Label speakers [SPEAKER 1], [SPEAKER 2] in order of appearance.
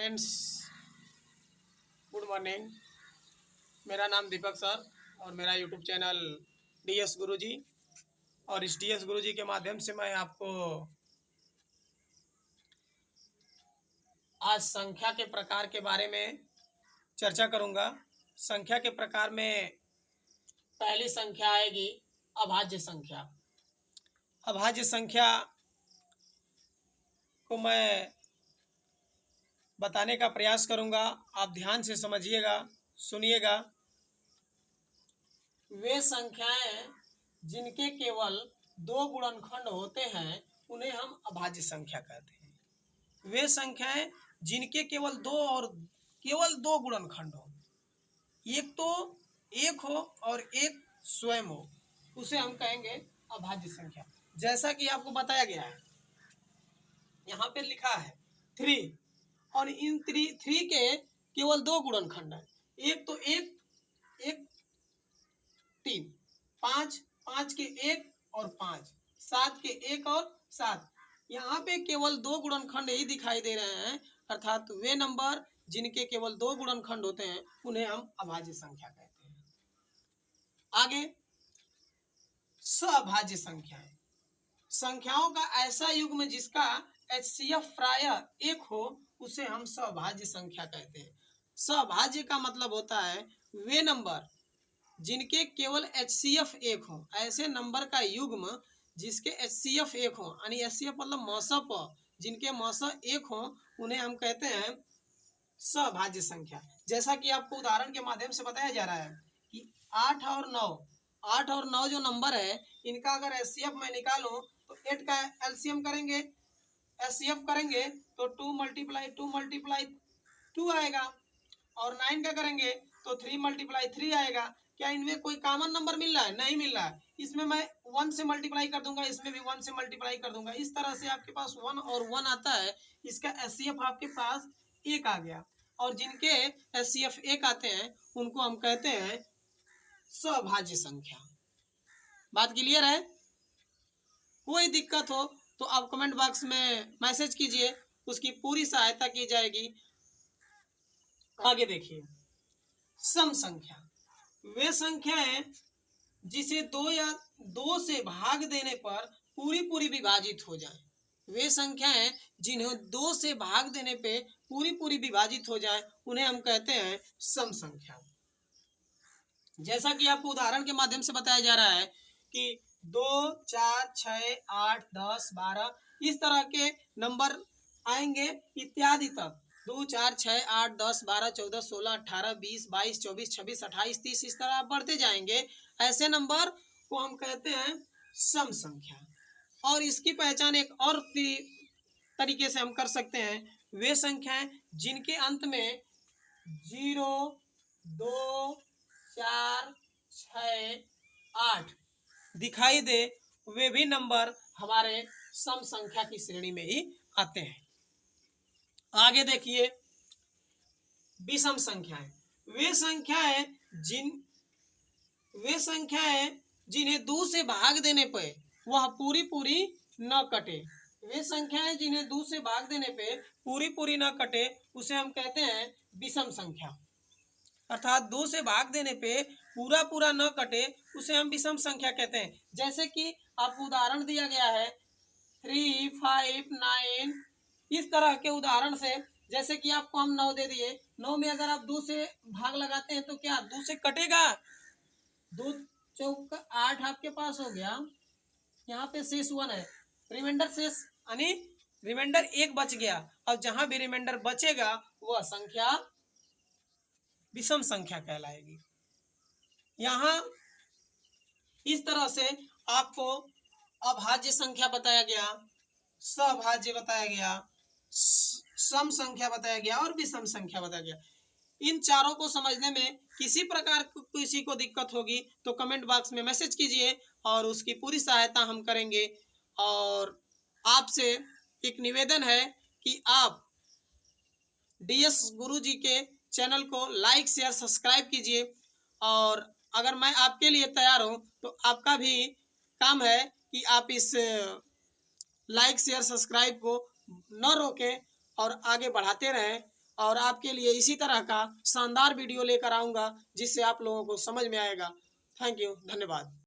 [SPEAKER 1] Friends, good morning. मेरा नाम दीपक sir और मेरा यूट्यूब चैनल डीएस गुरुजी। और इस डीएस गुरुजी के माध्यम से मैं आपको आज संख्या के प्रकार के बारे में चर्चा करूंगा। संख्या के प्रकार में पहली संख्या आएगी अभाज्य संख्या। अभाज्य संख्या को मैं बताने का प्रयास करूंगा, आप ध्यान से समझिएगा, सुनिएगा। वे संख्याएं जिनके केवल दो गुणनखंड होते हैं उन्हें हम अभाज्य संख्या कहते हैं। वे संख्याएं जिनके केवल दो गुणनखंड हो, एक तो एक हो और एक स्वयं हो, उसे हम कहेंगे अभाज्य संख्या। जैसा कि आपको बताया गया है, यहाँ पे लिखा है 3 और इन थ्री के केवल दो गुणनखंड है। एक तो एक 3, 5 5 के 1 और 5, 7 के 1 और 7। यहाँ पे केवल दो गुणनखंड ही दिखाई दे रहे हैं, अर्थात वे नंबर जिनके केवल दो गुणनखंड होते हैं उन्हें हम अभाज्य संख्या कहते हैं। आगे सअभाज्य संख्याएं, संख्याओं का ऐसा युग्म जिसका HCF प्रायः 1 हो उसे हम सअभाज्य संख्या कहते हैं। सअभाज्य का मतलब होता है वे नंबर जिनके केवल HCF 1 हो, ऐसे नंबर का युग्म जिसके HCF 1 हो, यानी HCF मतलब मौसप, जिनके मौसप 1 हो उन्हें हम कहते हैं सअभाज्य संख्या। जैसा कि आपको उदाहरण के माध्यम से बताया जा रहा है कि 8 और 9 जो नंबर है, इनका अगर HCF मैं निकालूं तो 8 का LCM करेंगे, HCF करेंगे तो 2 × 2 आएगा, और 9 का करेंगे तो 3 × 3 आएगा। क्या इनमें कोई कॉमन नंबर मिल रहा है? नहीं मिल रहा है। इसमें मैं 1 से मल्टीप्लाई कर दूंगा, इसमें भी 1 से मल्टीप्लाई कर दूंगा। इस तरह से आपके पास 1 और 1 आता है, इसका HCF आपके पास 1 आ गया। और जिनके HCF 1 आते हैं उनको हम कहते हैं सअभाज्य संख्या। बात क्लियर है? कोई दिक्कत हो तो आप कमेंट बॉक्स में मैसेज कीजिए, उसकी पूरी सहायता की जाएगी। आगे देखिए, सम संख्या, वे संख्याएं जिसे दो से भाग देने पर पूरी विभाजित हो जाए। वे संख्याएं जिन्हें 2 से भाग देने पे पूरी विभाजित हो जाए उन्हें हम कहते हैं सम संख्या। जैसा कि आपको उदाहरण के माध्यम से बताया जा रहा है कि 2, 4, 6, 8, 10, 12 इस तरह के नंबर आएंगे इत्यादि तक। 2, 4, 6, 8, 10, 12, 14, 16, 18, 20, 22, 24, 26, 28, 30 इस तरह बढ़ते जाएंगे। ऐसे नंबर को हम कहते हैं सम संख्या। और इसकी पहचान एक और तरीके से हम कर सकते हैं, वे संख्याएं जिनके अंत में 0, 2, 4, 6, 8 दिखाई दे, वे भी नंबर हमारे सम संख्या की श्रेणी में ही आते हैं। आगे देखिए, विषम संख्याएं, वे संख्याएं जिन्हें 2 से भाग देने पर वह पूरी न कटे। वे संख्याएं जिन्हें 2 से भाग देने पे पूरी न कटे उसे हम कहते हैं विषम संख्या। अर्थात 2 से भाग देने पे पूरा न कटे उसे हम विषम संख्या कहते हैं। जैसे कि आपको उदाहरण दिया गया है 3, 5, 9 इस तरह के उदाहरण से। जैसे कि आपको हम 9 दे दिए, 9 में अगर आप 2 से भाग लगाते हैं तो क्या 2 से कटेगा? 2 चौक 8 आपके पास हो गया, यहाँ पे शेष 1 है, रिमाइंडर शेष यानी रिमाइंडर 1 बच गया। और जहां भी रिमाइंडर बचेगा वह संख्या विषम संख्या कहलाएगी। यहाँ इस तरह से आपको अभाज्य संख्या बताया गया, सअभाज्य बताया गया, सम संख्या बताया गया और विषम संख्या बताया गया। इन चारों को समझने में किसी प्रकार किसी को दिक्कत होगी तो कमेंट बॉक्स में मैसेज कीजिए और उसकी पूरी सहायता हम करेंगे। और आपसे एक निवेदन है कि आप डीएस गुरुजी के चैनल को लाइक शेयर सब्सक्राइब कीजिए। और अगर मैं आपके लिए तैयार हूं तो आपका भी काम है कि आप इस लाइक शेयर सब्सक्राइब को न रोकें और आगे बढ़ाते रहें। और आपके लिए इसी तरह का शानदार वीडियो लेकर आऊँगा जिससे आप लोगों को समझ में आएगा। थैंक यू, धन्यवाद।